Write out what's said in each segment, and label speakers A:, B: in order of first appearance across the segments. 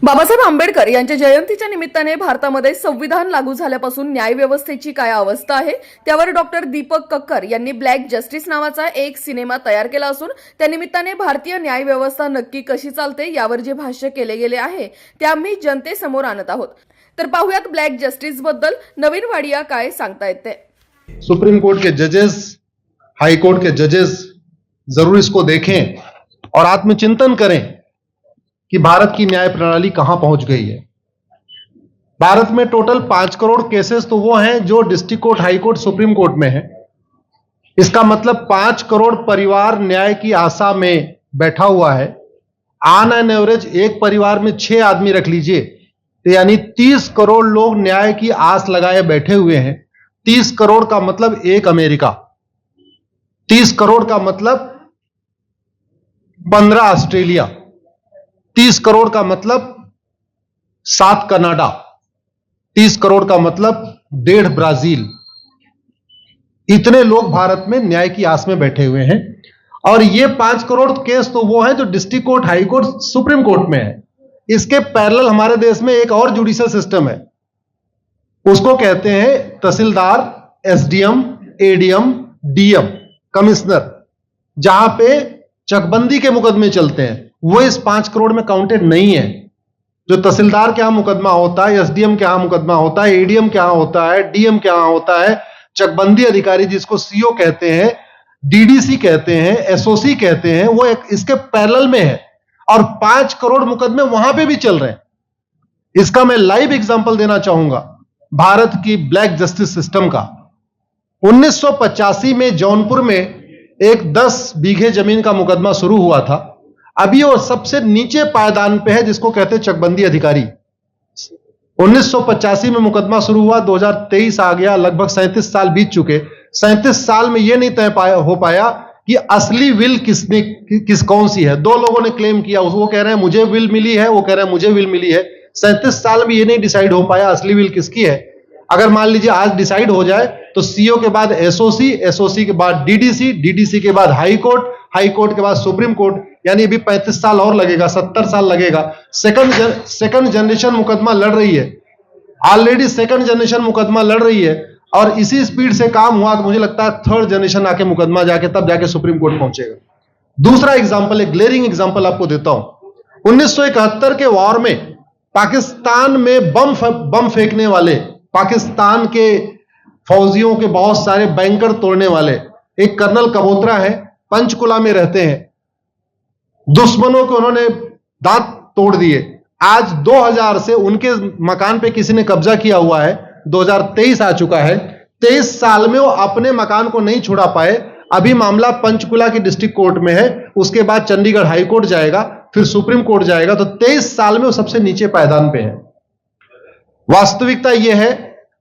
A: बाबासाहेब आंबेडकर यांच्या जयंतीच्या निमित्ताने भारतामध्ये संविधान लागू झाल्यापासून न्यायव्यवस्थेची काय अवस्था आहे त्यावर डॉक्टर दीपक कक्कर यांनी ब्लॅक जस्टिस नावाचा एक सिनेमा तयार केला असून त्या निमित्ताने भारतीय न्यायव्यवस्था नक्की कशी चालते यावर जे भाष्य केले गेले आहे ते आम्ही जनतेसमोर आणत आहोत। तर पाहूयात ब्लॅक जस्टिस बद्दल नवीन वाडिया काय सांगतायत ते।
B: सुप्रीम कोर्ट के जजेस, हाई कोर्ट के जजेस जरूर इसको देखें और आत्मचिंतन करें कि भारत की न्याय प्रणाली कहां पहुंच गई है। भारत में टोटल 5 करोड़ केसेस तो वो हैं जो district court, high court, supreme court में है। इसका मतलब 5 करोड़ परिवार न्याय की आशा में बैठा हुआ है। ऑन एन एवरेज एक परिवार में 6 आदमी रख लीजिए तो यानी 30 करोड़ लोग न्याय की आस लगाए बैठे हुए हैं। 30 करोड़ का मतलब एक अमेरिका, 30 करोड़ का मतलब 15 ऑस्ट्रेलिया, 30 करोड़ का मतलब 7 कनाडा, 30 करोड़ का मतलब 1.5 ब्राजील। इतने लोग भारत में न्याय की आस में बैठे हुए हैं और ये 5 करोड़ केस तो वो हैं जो district court, high court, supreme court में है। इसके पैरेलल हमारे देश में एक और जुडिशियल सिस्टम है, उसको कहते हैं तहसीलदार, एसडीएम, एडीएम, डीएम, कमिश्नर, जहां पे चकबंदी के मुकदमे चलते हैं। वो इस 5 करोड़ में काउंटेड नहीं है। जो तहसीलदार के यहां मुकदमा होता है, एसडीएम के यहां मुकदमा होता है, एडीएम के यहां होता है, डीएम के यहां होता है, चकबंदी अधिकारी जिसको सीओ कहते हैं, डीडीसी कहते हैं, एसओसी कहते हैं, वो इसके पैरेलल में है और 5 करोड़ मुकदमे वहां पे भी चल रहे हैं। इसका मैं लाइव एग्जांपल देना चाहूंगा भारत की ब्लैक जस्टिस सिस्टम का। 1985 में जौनपुर में एक 10 बीघे जमीन का मुकदमा शुरू हुआ था। अभी वो सबसे नीचे पायदान पे है जिसको कहते हैं चकबंदी अधिकारी। 1985 में मुकदमा शुरू हुआ, 2023 आ गया, लगभग 37 साल बीत चुके। 37 साल में यह नहीं तय हो पाया कि असली विल कौन सी है। 2 लोगों ने क्लेम किया, वो कह रहे हैं मुझे विल मिली है, वो कह रहे हैं मुझे विल मिली है। 37 साल में यह नहीं डिसाइड हो पाया असली विल किसकी है। अगर मान लीजिए आज डिसाइड हो जाए तो सीओ के बाद एसओसी, एसओसी के बाद डीडीसी, डीडीसी के बाद हाई कोर्ट, हाई कोर्ट के बाद सुप्रीम कोर्ट, यानी अभी 35 साल और लगेगा, 70 साल लगेगा। सेकंड जनरेशन मुकदमा लड़ रही है, ऑलरेडी सेकंड जनरेशन मुकदमा लड़ रही है और इसी स्पीड से काम हुआ तो मुझे लगता है थर्ड जनरेशन आके मुकदमा जाके तब जाके सुप्रीम कोर्ट पहुंचेगा। दूसरा एग्जांपल, एक ग्लेरिंग एग्जांपल आपको देता हूं। 1971 के वॉर में पाकिस्तान में बम फेंकने वाले, पाकिस्तान के फौजियों के बहुत सारे बैंकर तोड़ने वाले एक कर्नल कबोत्रा है, पंचकुला में रहते हैं। दुश्मनों को उन्होंने दांत तोड़ दिए। आज 2000 से उनके मकान पे किसी ने कब्जा किया हुआ है। 2023 आ चुका है, 23 साल में वो अपने मकान को नहीं छुड़ा पाए। अभी मामला पंचकुला की डिस्ट्रिक्ट कोर्ट में है, उसके बाद चंडीगढ़ हाई कोर्ट जाएगा, फिर सुप्रीम कोर्ट जाएगा। तो 23 साल में वो सबसे नीचे पायदान पे है। वास्तविकता यह है,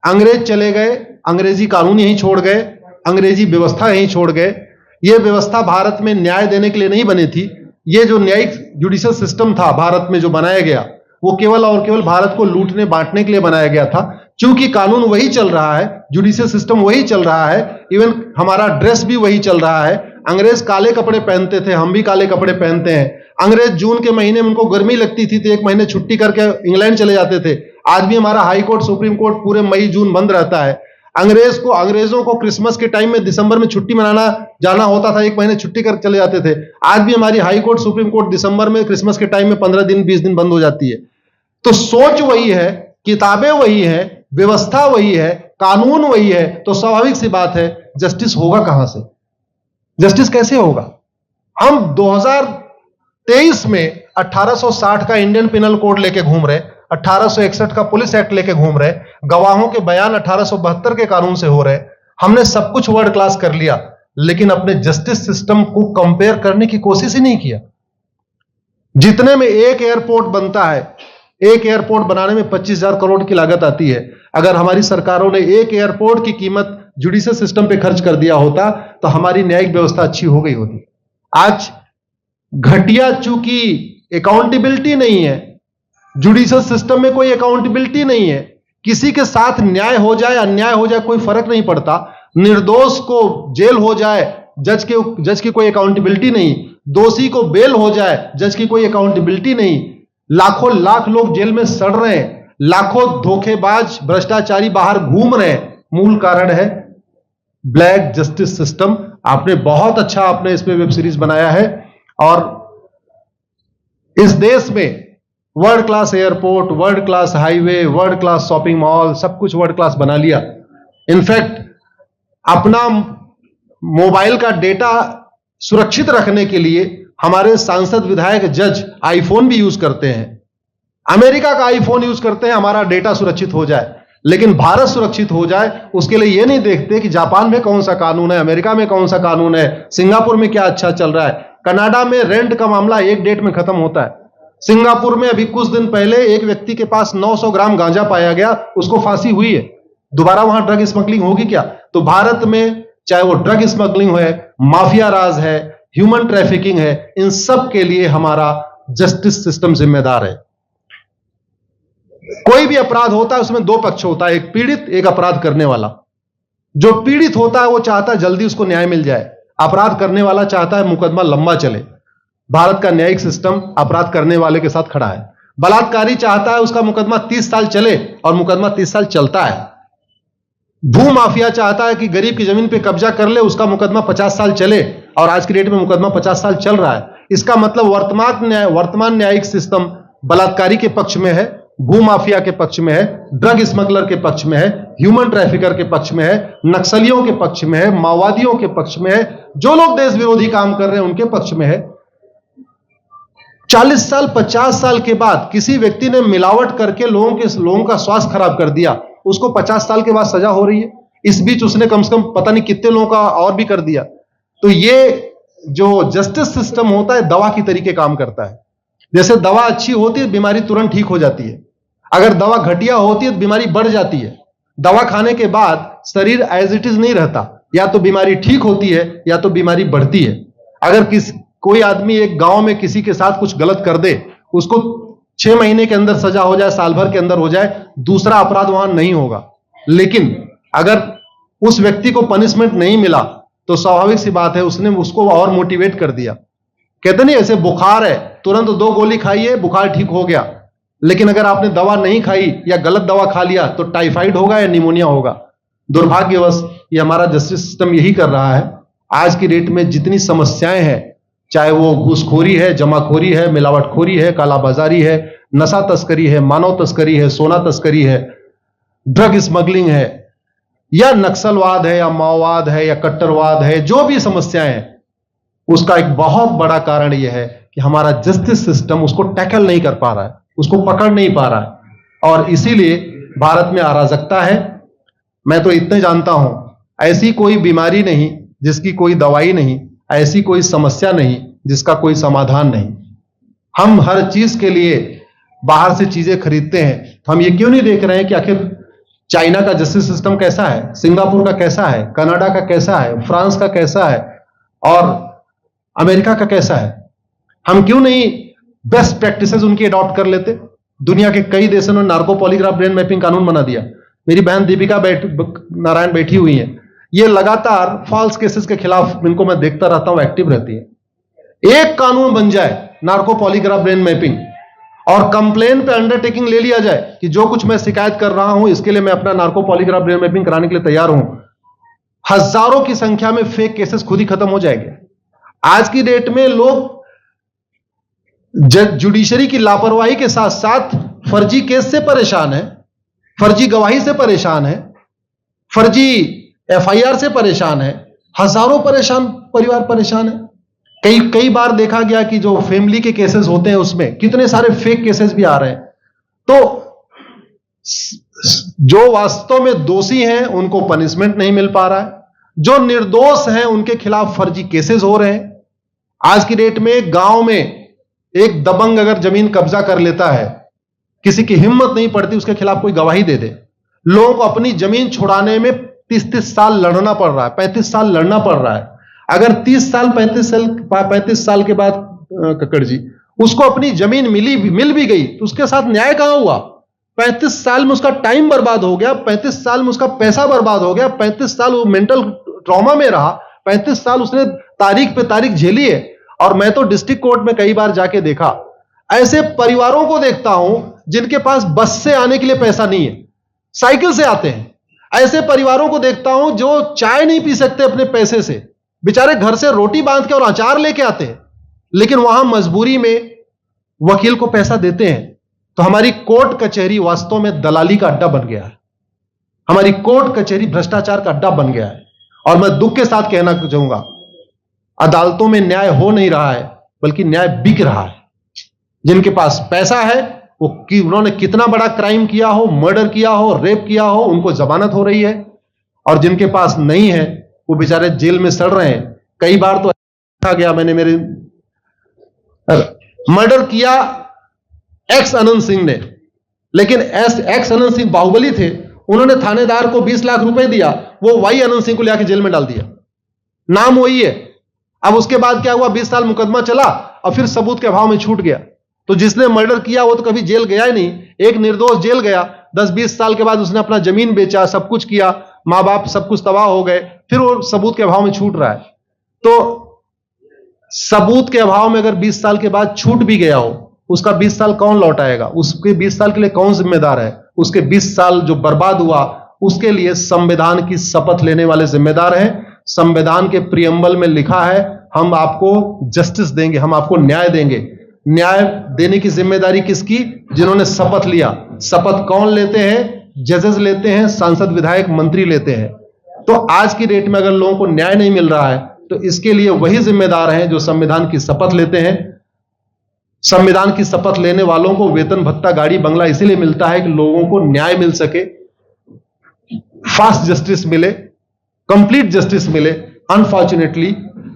B: अंग्रेज चले गए, अंग्रेजी कानून यहीं छोड़ गए, अंग्रेजी व्यवस्था यहीं छोड़ गए। यह व्यवस्था भारत में न्याय देने के लिए नहीं बनी थी। यह जो न्यायिक जुडिशियल सिस्टम था भारत में जो बनाया गया, वो केवल और केवल भारत को लूटने बांटने के लिए बनाया गया था। क्योंकि कानून वही चल रहा है, जुडिशियल सिस्टम वही चल रहा है, इवन हमारा ड्रेस भी वही चल रहा है। अंग्रेज काले कपड़े पहनते थे, हम भी काले कपड़े पहनते हैं। अंग्रेज जून के महीने में उनको गर्मी लगती थी तो 1 महीने छुट्टी करके इंग्लैंड चले जाते थे। आज भी हमारा हाई कोर्ट, सुप्रीम कोर्ट पूरे मई जून बंद रहता है। अंग्रेजों को क्रिसमस के टाइम में दिसंबर में छुट्टी मनाना जाना होता था, 1 महीने छुट्टी कर चले जाते थे। आज भी हमारी हाई कोर्ट, सुप्रीम कोर्ट दिसंबर में, क्रिसमस के टाइम में 15 दिन 20 दिन बंद हो जाती है। तो सोच वही है, किताबें वही है, व्यवस्था वही है, कानून वही है, तो स्वाभाविक सी बात है जस्टिस होगा कहां से? जस्टिस कैसे होगा? हम 2023 में 1860 का इंडियन पिनल कोड लेके घूम रहे, 1861 का पुलिस एक्ट लेके घूम रहे, गवाहों के बयान 1872 के कानून से हो रहे। हमने सब कुछ वर्ल्ड क्लास कर लिया, लेकिन अपने जस्टिस सिस्टम को कंपेयर करने की कोशिश ही नहीं किया। जितने में एक एयरपोर्ट बनता है, एक एयरपोर्ट बनाने में 25,000 करोड़ की लागत आती है। अगर हमारी सरकारों ने एक एयरपोर्ट की कीमत जुडिशियल सिस्टम पे खर्च कर दिया होता तो हमारी न्यायिक व्यवस्था अच्छी हो गई होती। आज घटिया, चूंकि अकाउंटेबिलिटी नहीं है, जुडिशियल सिस्टम में कोई अकाउंटेबिलिटी नहीं है। किसी के साथ न्याय हो जाए, अन्याय हो जाए, कोई फर्क नहीं पड़ता। निर्दोष को जेल हो जाए, जज की कोई अकाउंटेबिलिटी नहीं। दोषी को बेल हो जाए, जज की कोई अकाउंटेबिलिटी नहीं। लाखों लाख लोग जेल में सड़ रहे हैं, लाखों धोखेबाज भ्रष्टाचारी बाहर घूम रहे हैं। मूल कारण है ब्लैक जस्टिस सिस्टम। आपने बहुत अच्छा आपने इस पे वेब सीरीज बनाया है, और इस देश में world class airport, world class highway, world class shopping mall, सब कुछ वर्ल्ड क्लास बना लिया। इनफैक्ट अपना मोबाइल का डेटा सुरक्षित रखने के लिए हमारे सांसद, विधायक, जज आईफोन भी यूज करते हैं। अमेरिका का आईफोन यूज करते हैं हमारा डेटा सुरक्षित हो जाए। लेकिन भारत सुरक्षित हो जाए उसके लिए यह नहीं देखते कि जापान में कौन सा कानून है, अमेरिका में कौन सा कानून है, सिंगापुर में क्या अच्छा चल रहा है। कनाडा में रेंट का मामला एक डेट में खत्म होता है। सिंगापुर में अभी कुछ दिन पहले एक व्यक्ति के पास 900 ग्राम गांजा पाया गया, उसको फांसी हुई है। दोबारा वहां ड्रग स्मगलिंग होगी क्या? तो भारत में चाहे वो ड्रग स्मगलिंग है, माफिया राज है, ह्यूमन ट्रैफिकिंग है, इन सब के लिए हमारा जस्टिस सिस्टम जिम्मेदार है। कोई भी अपराध होता है उसमें दो पक्ष होता है, एक पीड़ित, एक अपराध करने वाला। जो पीड़ित होता है वो चाहता है जल्दी उसको न्याय मिल जाए, अपराध करने वाला चाहता है मुकदमा लंबा चले। भारत का न्यायिक सिस्टम अपराध करने वाले के साथ खड़ा है। बलात्कारी चाहता है उसका मुकदमा 30 साल चले, और मुकदमा 30 साल चलता है। भू माफिया चाहता है कि गरीब की जमीन पे कब्जा कर ले, उसका मुकदमा 50 साल चले, और आज की डेट में मुकदमा 50 साल चल रहा है। इसका मतलब वर्तमान न्यायिक सिस्टम बलात्कारी के पक्ष में है, भू माफिया के पक्ष में है, ड्रग स्मगलर के पक्ष में है, ह्यूमन ट्रैफिकर के पक्ष में है, नक्सलियों के पक्ष में है, माओवादियों के पक्ष में है, जो लोग देश विरोधी काम कर रहे हैं उनके पक्ष में है। 40 साल 50 साल के बाद किसी व्यक्ति ने मिलावट करके लोगों का स्वास्थ्य खराब कर दिया, उसको 50 साल के बाद सजा हो रही है। इस बीच उसने कम से कम पता नहीं कितने लोगों का और भी कर दिया। तो ये जो जस्टिस सिस्टम होता है दवा की तरीके काम करता है। जैसे दवा अच्छी होती है बीमारी तुरंत ठीक हो जाती है, अगर दवा घटिया होती है तो बीमारी बढ़ जाती है। दवा खाने के बाद शरीर एज इट इज नहीं रहता, या तो बीमारी ठीक होती है या तो बीमारी बढ़ती है। अगर कोई आदमी एक गांव में किसी के साथ कुछ गलत कर दे, उसको 6 महीने के अंदर सजा हो जाए, साल भर के अंदर हो जाए, दूसरा अपराध वहां नहीं होगा। लेकिन अगर उस व्यक्ति को पनिशमेंट नहीं मिला तो स्वाभाविक सी बात है उसने उसको और मोटिवेट कर दिया। कहते नहीं ऐसे बुखार है, तुरंत 2 गोली खाइए बुखार ठीक हो गया। लेकिन अगर आपने दवा नहीं खाई या गलत दवा खा लिया तो टाइफाइड होगा या निमोनिया होगा। दुर्भाग्यवश ये हमारा जस्टिस सिस्टम यही कर रहा है। आज की डेट में जितनी समस्याएं हैं, चाहे वो घूसखोरी है, जमाखोरी है, मिलावटखोरी है, कालाबाजारी है, नशा तस्करी है, मानव तस्करी है, सोना तस्करी है, ड्रग स्मगलिंग है, या नक्सलवाद है, या माओवाद है, या कट्टरवाद है, जो भी समस्याएं हैं, उसका एक बहुत बड़ा कारण यह है कि हमारा जस्टिस सिस्टम उसको टैकल नहीं कर पा रहा है, उसको पकड़ नहीं पा रहा है, और इसीलिए भारत में अराजकता है। मैं तो इतने जानता हूं, ऐसी कोई बीमारी नहीं जिसकी कोई दवाई नहीं, ऐसी कोई समस्या नहीं जिसका कोई समाधान नहीं। हम हर चीज के लिए बाहर से चीजें खरीदते हैं, तो हम ये क्यों नहीं देख रहे हैं कि आखिर चाइना का जस्टिस सिस्टम कैसा है, सिंगापुर का कैसा है, कनाडा का कैसा है, फ्रांस का कैसा है, और अमेरिका का कैसा है। हम क्यों नहीं बेस्ट प्रैक्टिसेस उनकी अडॉप्ट कर लेते। दुनिया के कई देशों ने नार्को पॉलीग्राफ ब्रेन मैपिंग कानून बना दिया। मेरी बहन दीपिका नारायण बैठी हुई है, ये लगातार फॉल्स केसेस के खिलाफ, इनको मैं देखता रहता हूं, एक्टिव रहती है। एक कानून बन जाए नार्को पॉलीग्राफ ब्रेन मैपिंग, और कंप्लेन पे अंडरटेकिंग ले लिया जाए कि जो कुछ मैं शिकायत कर रहा हूं इसके लिए मैं अपना नार्को पॉलीग्राफ ब्रेन मैपिंग कराने के लिए तैयार हूं, हजारों की संख्या में फेक केसेस खुद ही खत्म हो जाएंगे। आज की डेट में लोग जुडिशरी की लापरवाही के साथ साथ फर्जी केस से परेशान है, फर्जी गवाही से परेशान है, फर्जी एफआईआर से परेशान है, हजारों परिवार परेशान है। कई बार देखा गया कि जो फैमिली के केसेस होते हैं उसमें कितने सारे फेक केसेस भी आ रहे हैं। तो जो वास्तव में दोषी हैं उनको पनिशमेंट नहीं मिल पा रहा है, जो निर्दोष हैं उनके खिलाफ फर्जी केसेस हो रहे हैं। आज की डेट में गांव में एक दबंग अगर जमीन कब्जा कर लेता है, किसी की हिम्मत नहीं पड़ती उसके खिलाफ कोई गवाही दे दे। लोगों को अपनी जमीन छुड़ाने में 30-30 साल लड़ना पड़ रहा है, 35 साल लड़ना पड़ रहा है। अगर 30 साल 35 साल के बाद कक्कड़ जी उसको अपनी जमीन मिल भी गई तो उसके साथ न्याय कहां हुआ? 35 साल में उसका टाइम बर्बाद हो गया, 35 साल में उसका पैसा बर्बाद हो गया, 35 साल वो मेंटल ट्रॉमा में रहा, 35 साल उसने तारीख पे तारीख झेली है। और मैं तो डिस्ट्रिक्ट कोर्ट में कई बार जाके देखा, ऐसे परिवारों को देखता हूं जिनके पास बस से आने के लिए पैसा नहीं है, साइकिल से आते हैं। ऐसे परिवारों को देखता हूं जो चाय नहीं पी सकते अपने पैसे से, बेचारे घर से रोटी बांध के और अचार लेके आते हैं, लेकिन वहां मजबूरी में वकील को पैसा देते हैं। तो हमारी कोर्ट कचहरी वास्तव में दलाली का अड्डा बन गया है। हमारी कोर्ट कचहरी भ्रष्टाचार का अड्डा बन गया है। और मैं दुख के साथ कहना चाहूंगा, अदालतों में न्याय हो नहीं रहा है, बल्कि न्याय बिक रहा है। जिनके पास पैसा है, वो कि उन्होंने कितना बड़ा क्राइम किया हो, मर्डर किया हो, रेप किया हो, उनको जमानत हो रही है। और जिनके पास नहीं है, वो बेचारे जेल में सड़ रहे हैं। कई बार तो देखा गया, मैंने मेरे मर्डर किया एक्स अनंत सिंह ने, लेकिन एक्स अनंत सिंह बाहुबली थे, उन्होंने थानेदार को 20 लाख रुपए दिया, वो वाई अनंत सिंह को लेकर जेल में डाल दिया। नाम वही है। अब उसके बाद क्या हुआ, 20 साल मुकदमा चला और फिर सबूत के अभाव में छूट गया। तो जिसने मर्डर किया वो तो कभी जेल गया ही नहीं। एक निर्दोष जेल गया, 10-20 साल के बाद उसने अपना जमीन बेचा, सब कुछ किया, मां बाप सब कुछ तबाह हो गए, फिर वो सबूत के अभाव में छूट रहा है। तो सबूत के अभाव में अगर 20 साल के बाद छूट भी गया हो, उसका 20 साल कौन लौटाएगा? उसके 20 साल के लिए कौन जिम्मेदार है? उसके 20 साल जो बर्बाद हुआ, उसके लिए संविधान की शपथ लेने वाले जिम्मेदार हैं। संविधान के प्रियम्बल में लिखा है, हम आपको जस्टिस देंगे, हम आपको न्याय देंगे। न्याय देने की जिम्मेदारी किसकी? जिन्होंने शपथ लिया। शपथ कौन लेते हैं? जजेस लेते हैं, सांसद, विधायक, मंत्री लेते हैं। तो आज की डेट में अगर लोगों को न्याय नहीं मिल रहा है, तो इसके लिए वही जिम्मेदार हैं जो संविधान की शपथ लेते हैं। संविधान की शपथ लेने वालों को वेतन, भत्ता, गाड़ी, बंगला इसीलिए मिलता है कि लोगों को न्याय मिल सके, फास्ट जस्टिस मिले, कंप्लीट जस्टिस मिले। अनफॉर्चुनेटली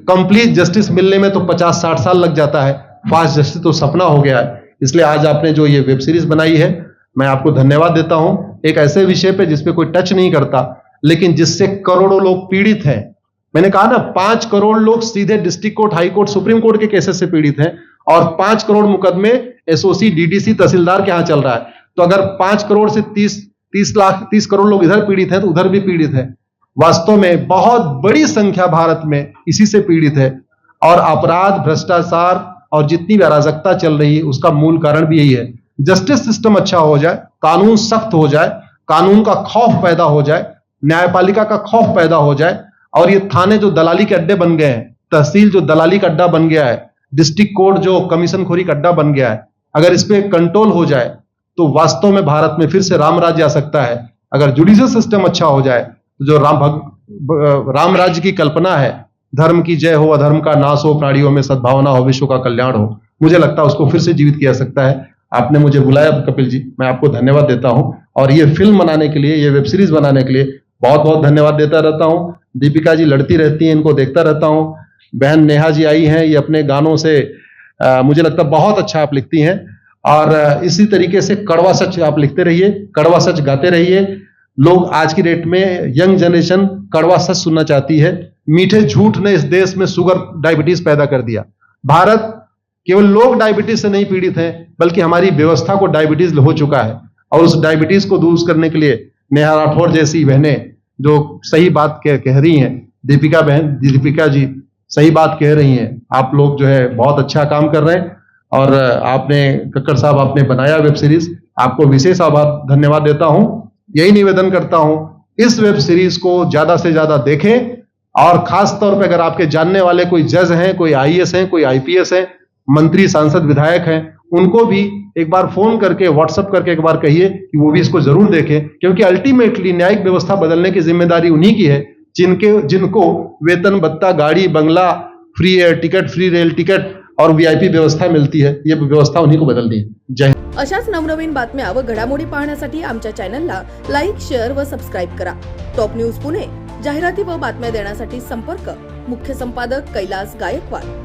B: कंप्लीट जस्टिस मिलने में तो 50-60 साल लग जाता है, फास्ट जस्टिस तो सपना हो गया है। इसलिए आज आपने जो ये वेब सीरीज बनाई है, मैं आपको धन्यवाद देता हूं। एक ऐसे विषय पे जिसपे कोई टच नहीं करता, लेकिन जिससे करोड़ों लोग पीड़ित हैं। मैंने कहा ना, 5 करोड़ लोग सीधे district court, high court, supreme court के केसेस से पीड़ित हैं, और 5 करोड़ मुकदमे एसओसी, डीडीसी, तहसीलदार के यहां चल रहा है। तो अगर 5 करोड़ से 30 करोड़ लोग इधर पीड़ित हैं, तो उधर भी पीड़ित है। वास्तव में बहुत बड़ी संख्या भारत में इसी से पीड़ित है। और अपराध, भ्रष्टाचार और जितनी भी अराजकता चल रही है, उसका मूल कारण भी यही है। जस्टिस सिस्टम अच्छा हो जाए, कानून सख्त हो जाए, कानून का खौफ पैदा हो जाए, न्यायपालिका का खौफ पैदा हो जाए, और ये थाने जो दलाली के अड्डे बन गए हैं, तहसील जो दलाली का अड्डा बन गया है, डिस्ट्रिक्ट कोर्ट जो कमीशन खोरी का अड्डा बन गया है, अगर इस पे कंट्रोल हो जाए तो वास्तव में भारत में फिर से राम राज्य आ सकता है। अगर जुडिशियल सिस्टम अच्छा हो जाए, तो जो राम राज्य की कल्पना है, धर्म की जय हो, अधर्म का नाश हो, प्राणियों में सद्भावना हो, विश्व का कल्याण हो, मुझे लगता है उसको फिर से जीवित किया जा सकता है। आपने मुझे बुलाया कपिल जी, मैं आपको धन्यवाद देता हूं। और ये फिल्म बनाने के लिए, ये वेब सीरीज बनाने के लिए बहुत बहुत धन्यवाद देता रहता हूं। दीपिका जी लड़ती रहती हैं, इनको देखता रहता हूं। बहन नेहा जी आई हैं, ये अपने गानों से मुझे लगता है बहुत अच्छा आप लिखती हैं। और इसी तरीके से कड़वा सच आप लिखते रहिए, कड़वा सच गाते रहिए। लोग आज की डेट में, यंग जनरेशन कड़वा सच सुनना चाहती है। मीठे झूठ ने इस देश में शुगर, डायबिटीज पैदा कर दिया। भारत केवल लोग डायबिटीज से नहीं पीड़ित हैं, बल्कि हमारी व्यवस्था को डायबिटीज हो चुका है। और उस डायबिटीज को दूर करने के लिए नेहा राठौर जैसी बहनें जो सही बात कह रही हैं, दीपिका जी सही बात कह रही हैं। आप लोग जो है बहुत अच्छा काम कर रहे हैं। और आपने, कक्कड़ साहब, आपने बनाया वेब सीरीज, आपको विशेष धन्यवाद देता हूं। यही निवेदन करता हूं, इस वेब सीरीज को ज्यादा से ज्यादा देखें। और खास तौर पे अगर आपके जानने वाले कोई जज हैं, कोई आईएएस हैं, कोई आईपीएस हैं, मंत्री, सांसद, विधायक हैं, उनको भी एक बार फोन करके, व्हाट्सएप करके एक बार कहिए कि वो भी इसको जरूर देखें। क्योंकि अल्टीमेटली न्यायिक व्यवस्था बदलने की जिम्मेदारी उन्हीं की है जिनको वेतन, भत्ता, गाड़ी, बंगला, free air ticket, free rail ticket और वीआईपी व्यवस्था मिलती है। ये व्यवस्था उन्हीं को बदलनी है। जय हिंद।
A: अशाच नवनवीन बातम्या व घडामोडी पाहण्यासाठी आमच्या चॅनलला लाईक, शेअर व सबस्क्राईब करा। टॉप न्यूज पुणे, जाहिराती व बातम्या देण्यासाठी संपर्क मुख्य संपादक कैलास गायकवाड।